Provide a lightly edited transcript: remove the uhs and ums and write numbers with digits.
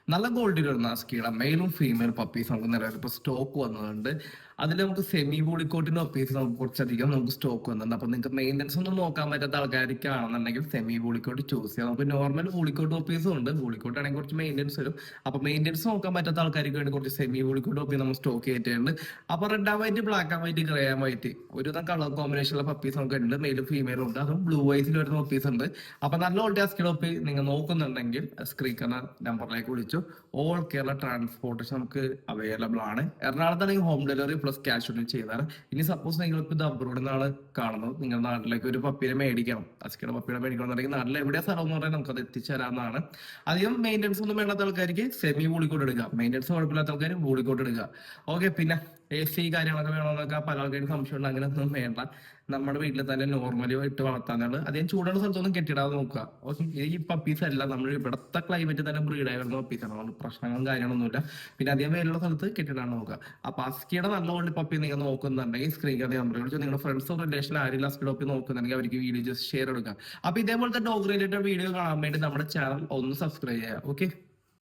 നല്ല ക്വാളിറ്റി വരുന്ന സ്കീഡ മെയിലും ഫീമെയിൽ പപ്പീസ് നമുക്ക് നിലവിൽ ഇപ്പോൾ സ്റ്റോക്ക് വന്നതുണ്ട്. അതിൽ നമുക്ക് സെമി ബോളിക്കോട്ടിന്റെ പപ്പീസ് നമുക്ക് കുറച്ചധികം നമുക്ക് സ്റ്റോക്ക് വന്നിട്ടുണ്ട്. അപ്പൊ നിങ്ങൾക്ക് മെയിൻ്റെനൻസ് ഒന്നും നോക്കാൻ പറ്റാത്ത ആൾക്കാർക്കാണെന്നുണ്ടെങ്കിൽ സെമി ബോളിക്കോട്ട് ചൂസ് ചെയ്യാം. നമുക്ക് നോർമൽ ബോളിക്കോട്ട് പപ്പീസും ഉണ്ട്. ബോളിക്കോട്ട് ആണെങ്കിൽ കുറച്ച് മെയിൻ്റെനൻസ് വരും. അപ്പൊ മെയിൻ്റെനൻസ് നോക്കാൻ പറ്റാത്ത ആൾക്കാർക്ക് വേണ്ടി കുറച്ച് സെമി ബോളിക്കോട്ട് പപ്പി നമ്മൾ സ്റ്റോക്ക് ചെയ്തിട്ടുണ്ട്. അപ്പൊ red and white, black and white, grey and white ഒരുവിധം കളർ കോമ്പിനേഷനുള്ള പപ്പീസ് നമുക്ക് ഉണ്ട്. മെയിലും ഫീമെയിലും ഉണ്ട്. അതും ബ്ലൂ ഐസിൽ വരുന്ന പപ്പീസ് ഉണ്ട്. അപ്പൊ നല്ല ക്വാളിറ്റി സ്കിഡ് പപ്പി നിങ്ങൾ നോക്കുന്നുണ്ടെങ്കിൽ സ്ക്രീൻ നമ്പറിലേക്ക് വിളിച്ചു. ഓൾ കേരള ട്രാൻസ്പോർട്ടേഷൻ നമുക്ക് അവൈലബിൾ ആണ്. എറണാകുളത്താണെങ്കിൽ home delivery plus cash on ചെയ്താണ്. ഇനി സപ്പോസ് നിങ്ങൾക്ക് ഇത് അബ്രോഡ് നിന്നാണ് കാണുന്നത്, നിങ്ങളുടെ നാട്ടിലേക്ക് ഒരു പപ്പീനെ മേടിക്കണം, അസ്കിയുടെ പപ്പീനെ മേടിക്കണം എന്നുണ്ടെങ്കിൽ നാട്ടിൽ എവിടെയാ സ്ഥലം എന്ന് പറഞ്ഞാൽ നമുക്ക് അത് എത്തിച്ചേരാവുന്നതാണ്. അധികം മെയിൻ്റെനൻസ് ഒന്നും വേണ്ടാത്ത ആൾക്കാർക്ക് സെമി ബോളിക്കോട്ട് എടുക്കുക, മെയിൻ്റെനൻസ് കുഴപ്പമില്ലാത്ത ആൾക്കാർ ബോളിക്കോട്ട് എടുക്കുക. ഓക്കെ. പിന്നെ AC കാര്യങ്ങളൊക്കെ വേണമെന്നൊക്കെ പല ആൾക്കാരും സംശയമുണ്ട്. അങ്ങനെ ഒന്നും വേണ്ട. നമ്മുടെ വീട്ടിൽ തന്നെ നോർമലി ഇട്ട് വളർത്താനാണ്. അധികം ചൂടുള്ള സ്ഥലത്തൊന്നും കെട്ടിടാതെ നോക്കുക. ഓക്കെ. ഈ പപ്പീസ് അല്ല നമ്മൾ ഇവിടുത്തെ ക്ലൈമറ്റ് തന്നെ ബ്രീഡായി വരുന്ന പപ്പീസാണ്. അതുകൊണ്ട് പ്രശ്നങ്ങളും കാര്യങ്ങളൊന്നുമില്ല. പിന്നെ അധികം വേലുള്ള സ്ഥലത്ത് കെട്ടിടാൻ നോക്കുക. അപ്പൊ അസ്കിയുടെ നല്ല കൊണ്ട് പപ്പി നിങ്ങൾ നോക്കുന്നുണ്ടെങ്കിൽ സ്ക്രീൻ നമ്പർ വിളിച്ചു നിങ്ങളുടെ ഫ്രണ്ട്സോ റിലേഷൻ ആരെങ്കിലും അസ്കിയുടെ പപ്പി നോക്കുന്നുണ്ടെങ്കിൽ അവർക്ക് വീഡിയോ ജസ്റ്റ് ഷെയർ എടുക്കുക. അപ്പൊ ഇതേപോലത്തെ ഡോഗ് റിലേറ്റഡ് വീഡിയോ കാണാൻ വേണ്ടി നമ്മുടെ ചാനൽ ഒന്ന് സബ്സ്ക്രൈബ് ചെയ്യുക. ഓക്കെ.